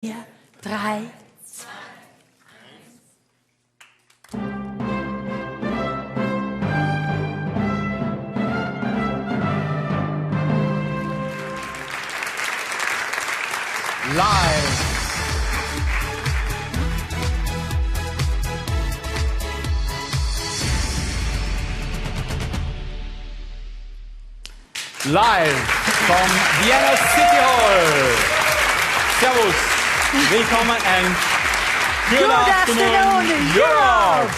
4, 3, 2, 1. Live. Live from Vienna City Hall. Servus, willkommen and good afternoon, Europe.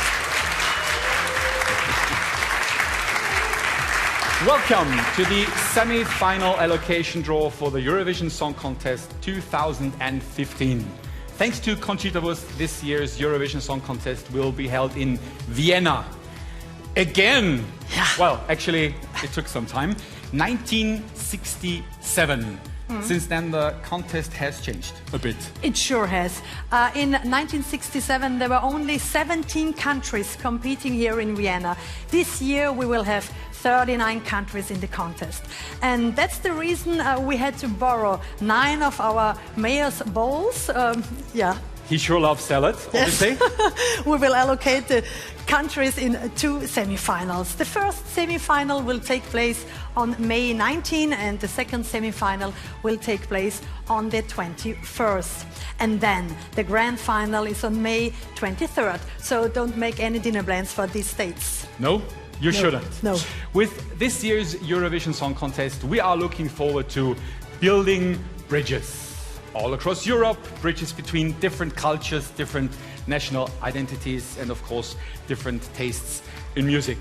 Welcome to the semi-final allocation draw for the Eurovision Song Contest 2015. Thanks to Conchita Wurst, this year's Eurovision Song Contest will be held in Vienna. Again! Yeah. Well, actually, it took some time. 1967. Since then, the contest has changed a bit. It sure has. In 1967, there were only 17 countries competing here in Vienna. This year, we will have 39 countries in the contest. And that's the reason we had to borrow 9 of our mayor's bowls. He sure loves salad, obviously. We will allocate the countries in 2 semi-finals. The first semi-final will take place on May 19 and the second semi-final will take place on the 21st. And then the grand final is on May 23rd. So don't make any dinner plans for these dates. No? You shouldn't. No. With this year's Eurovision Song Contest, we are looking forward to building bridges all across Europe, bridges between different cultures, different national identities, and of course, different tastes in music.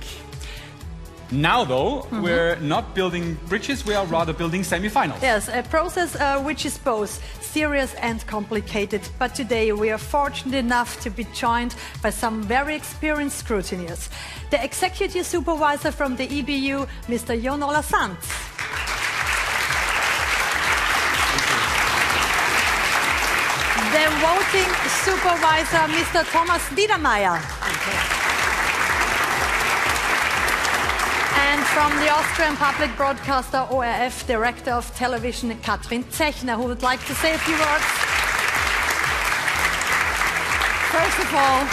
Now, though, we're not building bridges, we are rather building semi-finals. Yes, a process which is both serious and complicated. But today we are fortunate enough to be joined by some very experienced scrutineers. The executive supervisor from the EBU, Mr. Jon Ola Sands. The voting supervisor, Mr. Thomas Biedermeier. And from the Austrian public broadcaster ORF, Director of Television, Katrin Zechner, who would like to say a few words. First of all,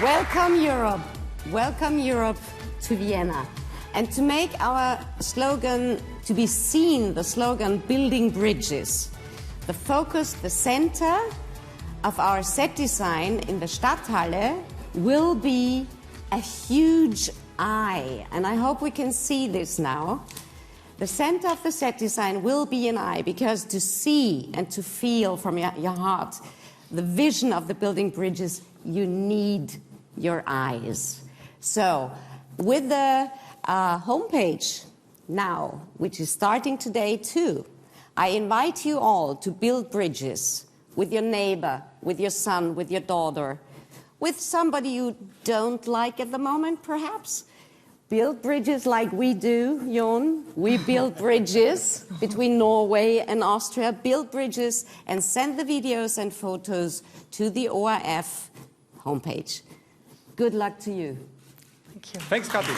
welcome Europe. Welcome Europe to Vienna. And to make our slogan to be seen, the slogan building bridges, the focus, the center of our set design in the Stadthalle will be a huge eye. And I hope we can see this now. The center of the set design will be an eye, because to see and to feel from your heart the vision of the building bridges, you need your eyes. So with the homepage now, which is starting today too, I invite you all to build bridges with your neighbor, with your son, with your daughter, with somebody you don't like at the moment, perhaps. Build bridges like we do, Jon. We build bridges between Norway and Austria. Build bridges and send the videos and photos to the ORF homepage. Good luck to you. Thank you. Thanks, Katrin.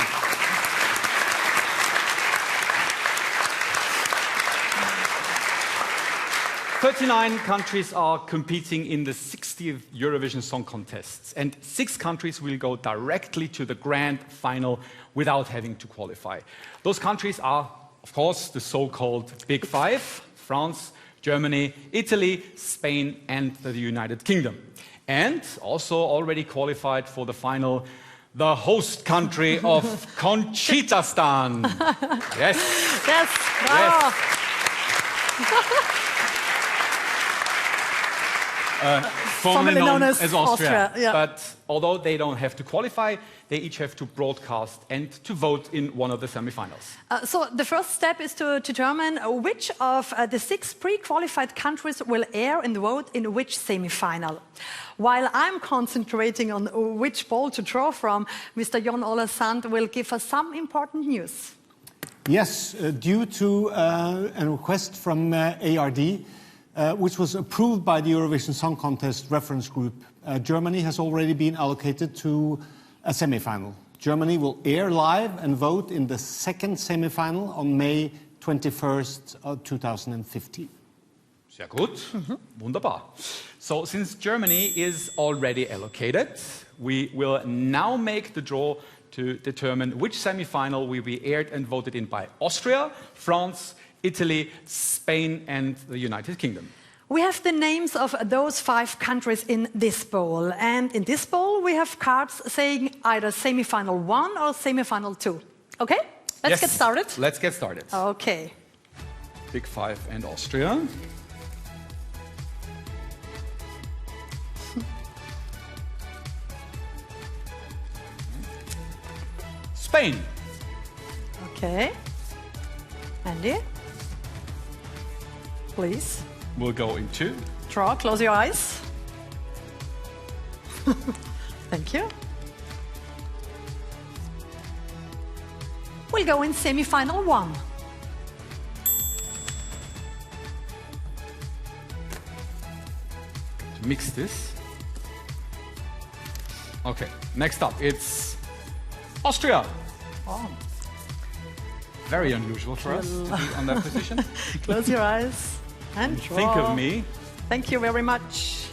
39 countries are competing in the 60th Eurovision Song Contest, and 6 countries will go directly to the grand final without having to qualify. Those countries are, of course, the so-called Big Five: France, Germany, Italy, Spain, and the United Kingdom. And also already qualified for the final, the host country of Conchitastan. Yes. Yes. Yes. Formerly known as Austria. Yeah. But although they don't have to qualify, they each have to broadcast and to vote in one of the semi-finals. So the first step is to determine which of the 6 pre-qualified countries will air and vote in which semi-final. While I'm concentrating on which bowl to draw from, Mr. Jon Ola Sands will give us some important news. Yes, due to a request from ARD, which was approved by the Eurovision Song Contest reference group, Germany has already been allocated to a semi-final. Germany will air live and vote in the second semi-final on May 21st, 2015. Sehr gut. Wunderbar. So, since Germany is already allocated, we will now make the draw to determine which semi-final will be aired and voted in by Austria, France, Italy, Spain, and the United Kingdom. We have the names of those 5 countries in this bowl. And in this bowl, we have cards saying either semi-final 1 or semi-final 2. Okay? Let's get started. Let's get started. Okay. Big 5 and Austria. Spain. Okay. Andy? Please. We'll go into Draw, close your eyes. Thank you. We'll go in semi-final 1. to mix this. Okay, next up, it's Austria. Oh. Very unusual for us to be on that position. Close your eyes and draw. Think of me. Thank you very much.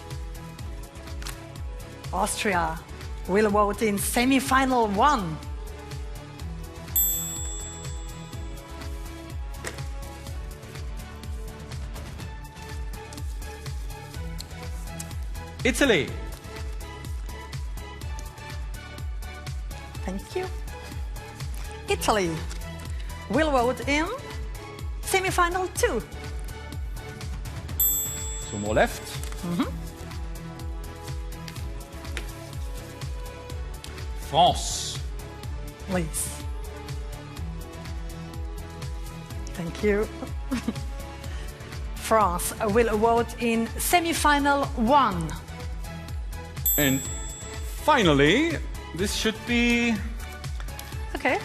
Austria will vote in semi-final 1. Italy. Thank you. Italy will vote in semi-final 2. 2 more left. France. Please. Thank you. France will vote in semi-final 1. And finally, this should be, Okay.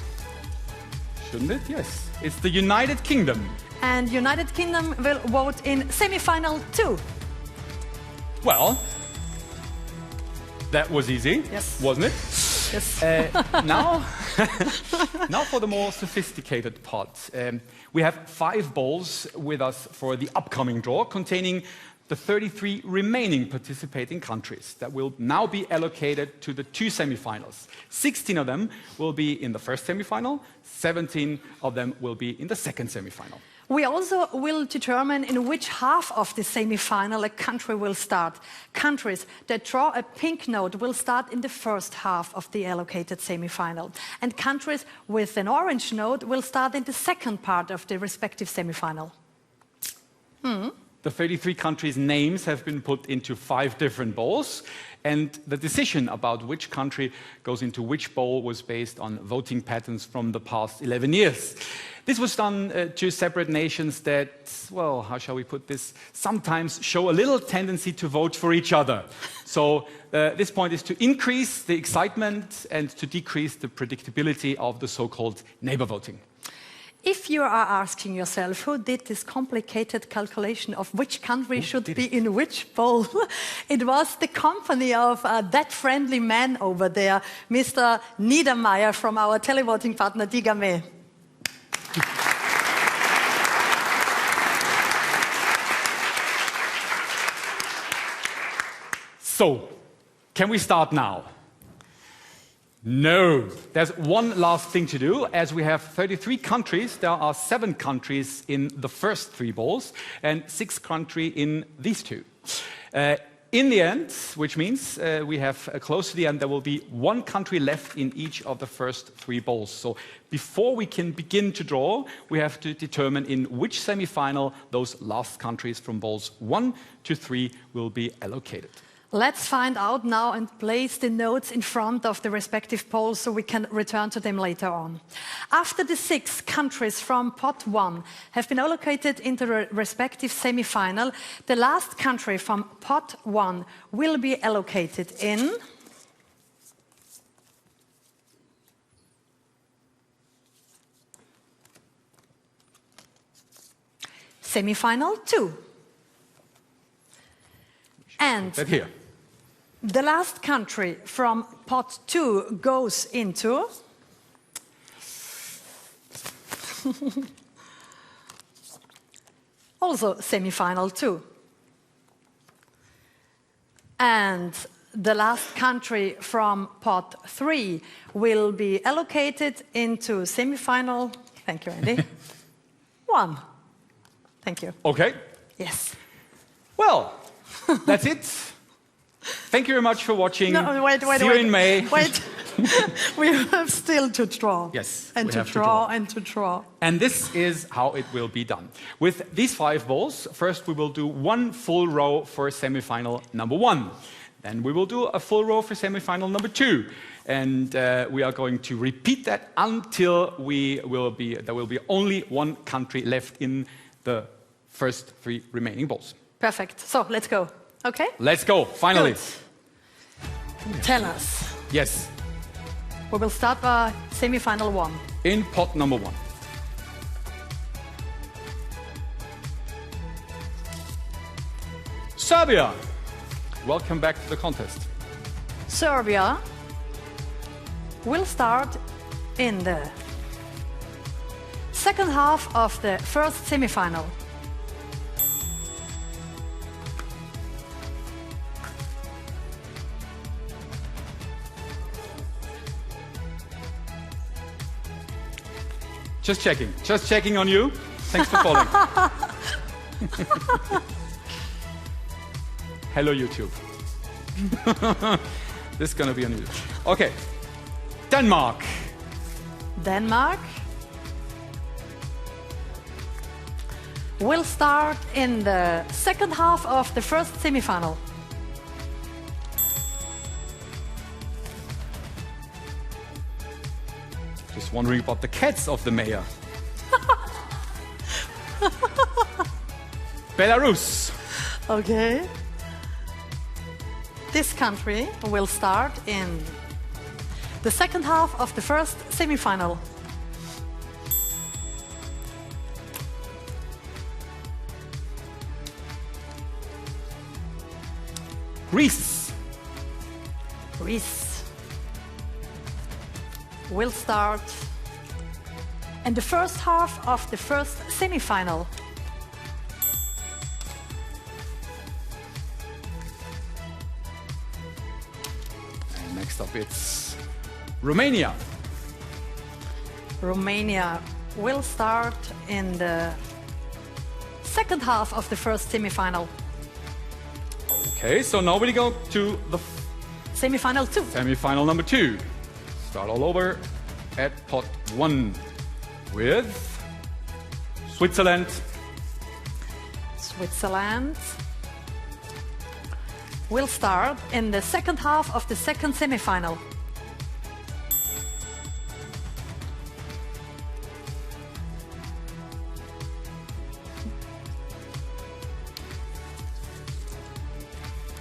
shouldn't it? Yes. It's the United Kingdom. And United Kingdom will vote in semi-final 2. Well, that was easy, Yes. wasn't it? Yes. Now, now for the more sophisticated part. We have 5 bowls with us for the upcoming draw, containing the 33 remaining participating countries that will now be allocated to the 2 semifinals. 16 of them will be in the first semifinal, 17 of them will be in the second semifinal. We also will determine in which half of the semi-final a country will start. Countries that draw a pink note will start in the first half of the allocated semi-final. And countries with an orange note will start in the second part of the respective semi-final. The 33 countries' names have been put into 5 different bowls, and the decision about which country goes into which bowl was based on voting patterns from the past 11 years. This was done to separate nations that, well, how shall we put this, sometimes show a little tendency to vote for each other. So this point is to increase the excitement and to decrease the predictability of the so-called neighbor voting. If you are asking yourself who did this complicated calculation of which country should be in which bowl, it was the company of that friendly man over there, Mr. Niedermeyer from our televoting partner Digame. So, can we start now? No. There's one last thing to do. As we have 33 countries, there are 7 countries in the first 3 bowls and 6 countries in these 2. In the end, which means we have close to the end, there will be 1 country left in each of the first 3 bowls. So before we can begin to draw, we have to determine in which semi-final those last countries from bowls 1 to 3 will be allocated. Let's find out now and place the notes in front of the respective polls so we can return to them later on. After the 6 countries from pot 1 have been allocated into the respective semi-final, the last country from pot 1 will be allocated in semi-final 2. And That here. the last country from pot 2 goes into also semi-final 2. And the last country from pot 3 will be allocated into semi-final. Thank you, Andy. 1. Thank you. Okay. Yes. Well, that's it. Thank you very much for watching. No, wait. See you in May. Wait. We have still to draw. Yes, And we to have to draw draw. and to draw. And this is how it will be done. With these 5 balls, first we will do 1 full row for semi-final number 1. Then we will do a full row for semi-final number 2. And we are going to repeat that until there will be only 1 country left in the first 3 remaining balls. Perfect. So let's go. Okay? Let's go, finally. Good. Tell us. Yes, We will start by semi-final 1. in pot number 1. Serbia. Welcome back to the contest. Serbia will start in the second half of the first semi-final. Just checking on you. Thanks for calling. Hello, YouTube. This is gonna be on YouTube. Okay, Denmark. Denmark will start in the second half of the first semi-final. Just wondering about the cats of the mayor. Belarus. Okay. This country will start in the second half of the first semi-final. Greece. Greece will start in the first half of the first semi-final. And next up it's Romania. Romania will start in the second half of the first semi-final. Okay, so now we go to the Semi-final 2. semi-final number 2. Start all over at pot 1 with Switzerland. Switzerland will start in the second half of the second semi-final.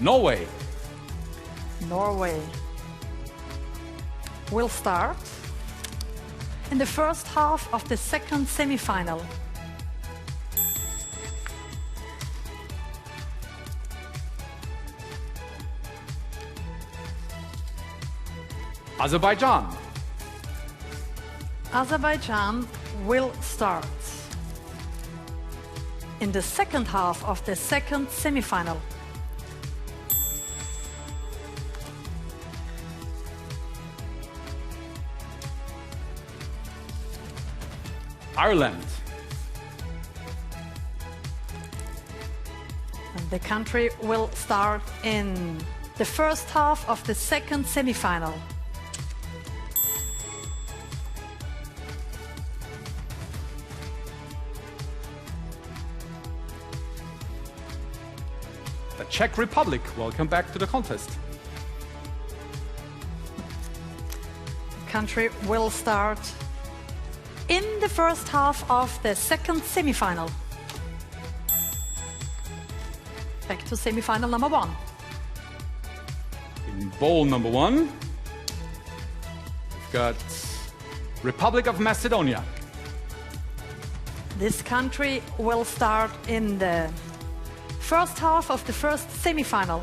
Norway. Norway will start in the first half of the second semi-final. Azerbaijan. Azerbaijan will start in the second half of the second semi-final. Ireland. And the country will start in the first half of the second semi-final. The Czech Republic. Welcome back to the contest. The country will start in the first half of the second semi-final. Back to semi-final number 1. In bowl number 1, we've got Republic of Macedonia. This country will start in the first half of the first semi-final.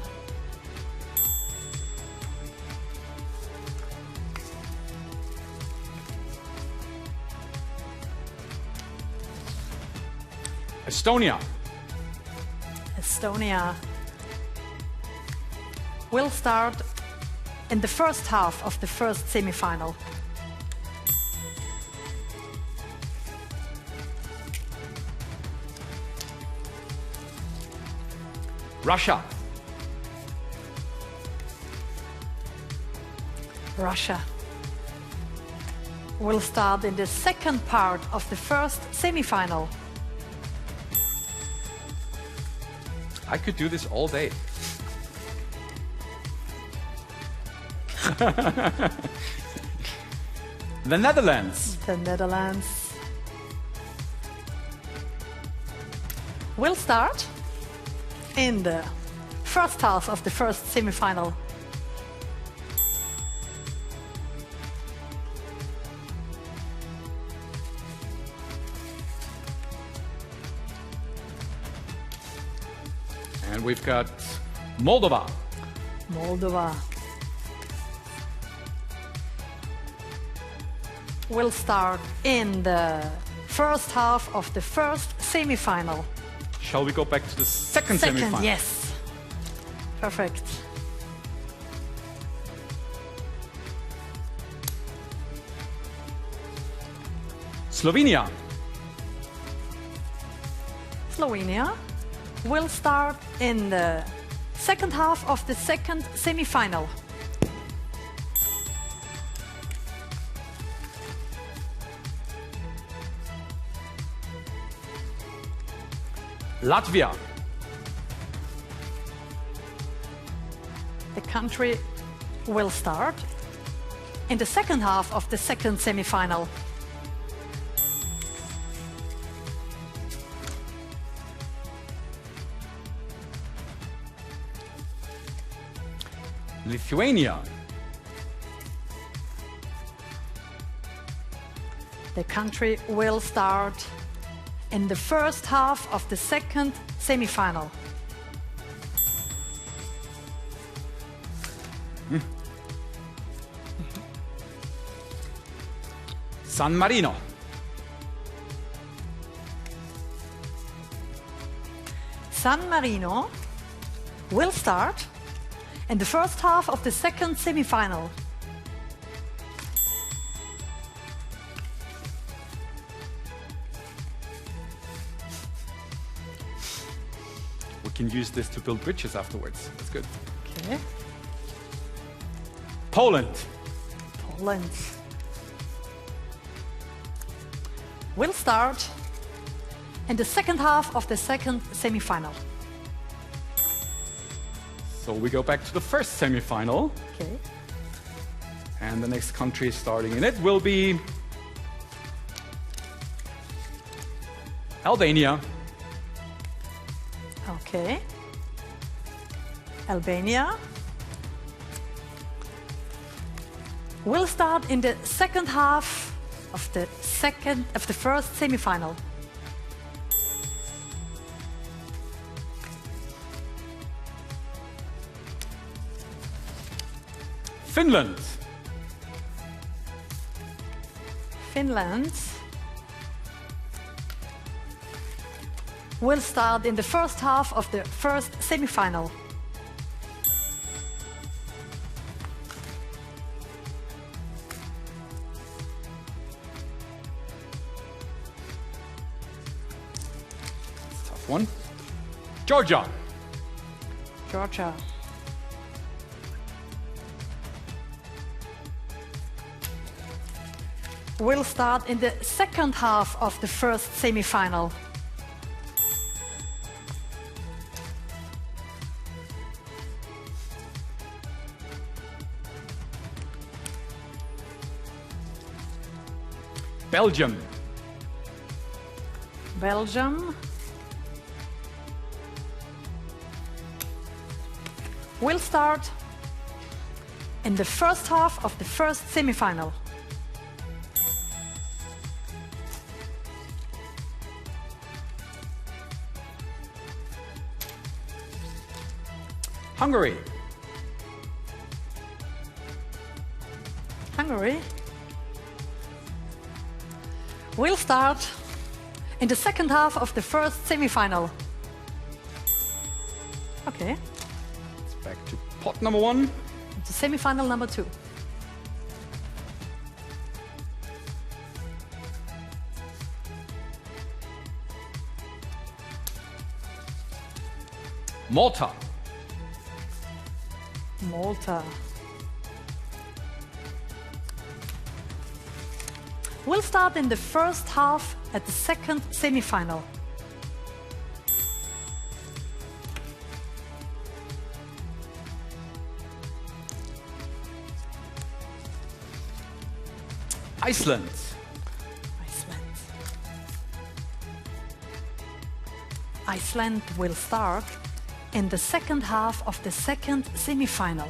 Estonia. Estonia will start in the first half of the first semi-final. Russia. Russia will start in the second part of the first semi-final. I could do this all day. The Netherlands. The Netherlands will start in the first half of the first semi-final. And we've got Moldova. Moldova will start in the first half of the first semi-final. Shall we go back to the second semi-final? Yes. Perfect. Slovenia. Slovenia will start in the second half of the second semi-final. Latvia. The country will start in the second half of the second semi-final. Lithuania. The country will start in the first half of the second semi-final. San Marino. San Marino will start in the first half of the second semi-final. We can use this to build bridges afterwards. That's good. Okay. Poland. Poland will start in the second half of the second semi-final. So we go back to the first semi-final. Okay. And the next country starting in it will be Albania. Okay. Albania will start in the second half of the first semi-final. Finland. Finland will start in the first half of the first semi-final. Tough one. Georgia. Georgia will start in the second half of the first semi-final. Belgium. Belgium will start in the first half of the first semi-final. Hungary. Hungary will start in the second half of the first semi-final. Okay. It's back to pot number 1. To semi-final number 2. Malta. Malta. We'll start in the first half at the second semi-final. Iceland. Iceland. Iceland will start in the second half of the second semi-final.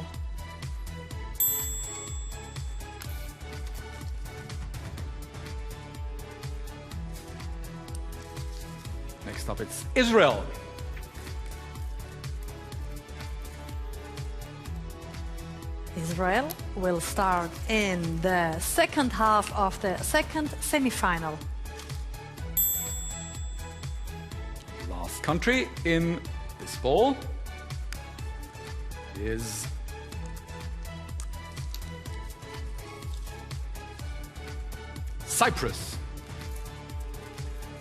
Next up, it's Israel. Israel will start in the second half of the second semi-final. Last country in this bowl is Cyprus.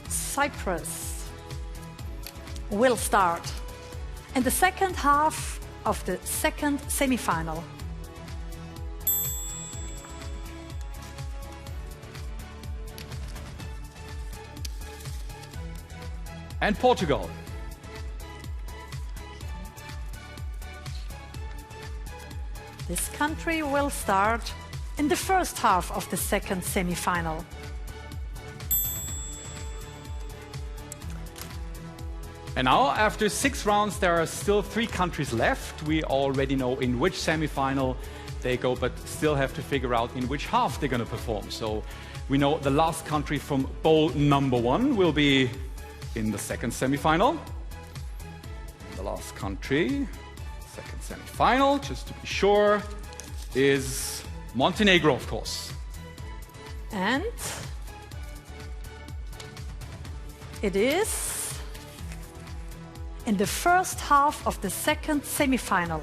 Cyprus will start in the second half of the second semi-final. And Portugal. This country will start in the first half of the second semi-final. And now, after 6 rounds, there are still 3 countries left. We already know in which semi-final they go, but still have to figure out in which half they're going to perform. So we know the last country from bowl number 1 will be in the second semi-final. And the last country, second semi-final, just to be sure, is Montenegro, of course. And it is in the first half of the second semi-final.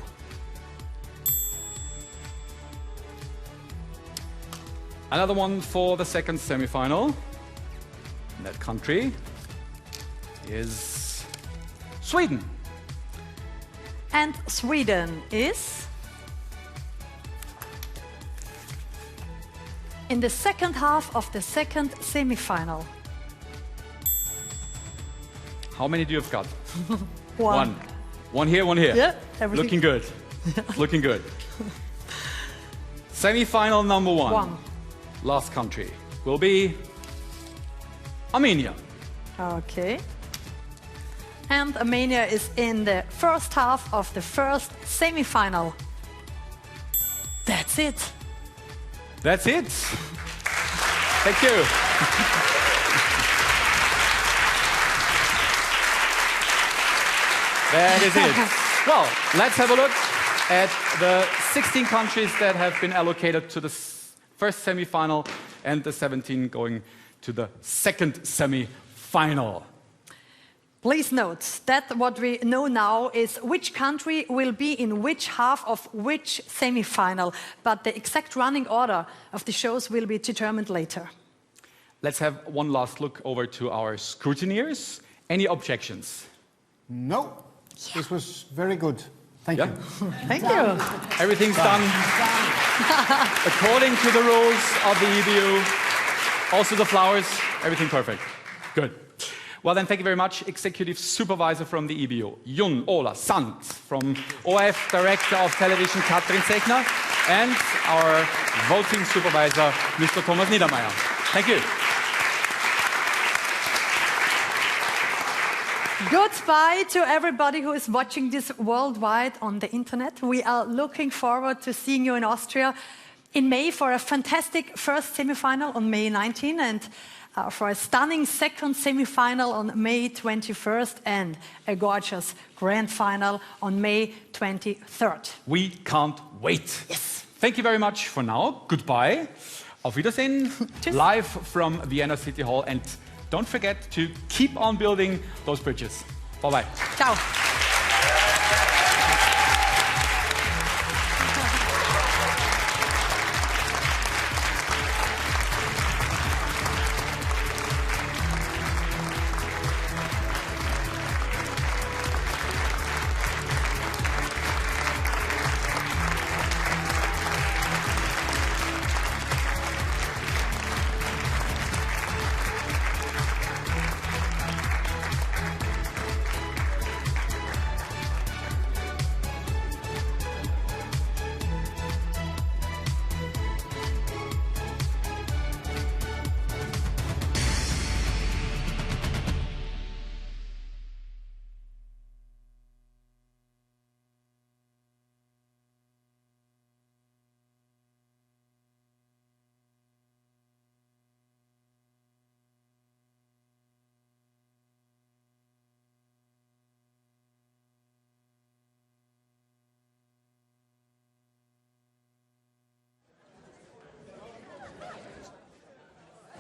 Another one for the second semi-final. That country is Sweden. And Sweden is in the second half of the second semi-final. How many do you have got? One. One here, one here. Yeah, everything. Looking good. Looking good. Semi-final number 1. 1. Last country will be Armenia. Okay. And Armenia is in the first half of the first semi-final. That's it. That's it. Thank you. That is it. Well, let's have a look at the 16 countries that have been allocated to the first semi-final and the 17 going to the second semi-final. Please note that what we know now is which country will be in which half of which semi-final, but the exact running order of the shows will be determined later. Let's have one last look over to our scrutineers. Any objections? No, this was very good. Thank you. Thank you. Everything's done according to the rules of the EBU. Also the flowers, everything perfect. Good. Well then, thank you very much, Executive Supervisor from the EBU, Jun Ola Sant, from ORF Director of Television, Katrin Zechner, and our Voting Supervisor, Mr. Thomas Niedermeyer. Thank you. Goodbye to everybody who is watching this worldwide on the internet. We are looking forward to seeing you in Austria in May for a fantastic first semi-final on May 19 and for a stunning second semi-final on May 21st and a gorgeous grand final on May 23rd. We can't wait. Yes. Thank you very much for now. Goodbye. Auf Wiedersehen. Live from Vienna City Hall. And don't forget to keep on building those bridges. Bye-bye. Ciao.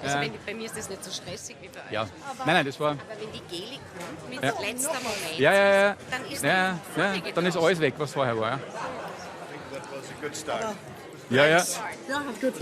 Also bei mir ist das nicht so stressig wie bei euch. Ja. Nein, das war... Aber wenn die Geli kommt mit letzter Moment, Ja. dann ist Dann ist alles weg, was vorher war. Ja. That was a good start. Ja. Ja, gut.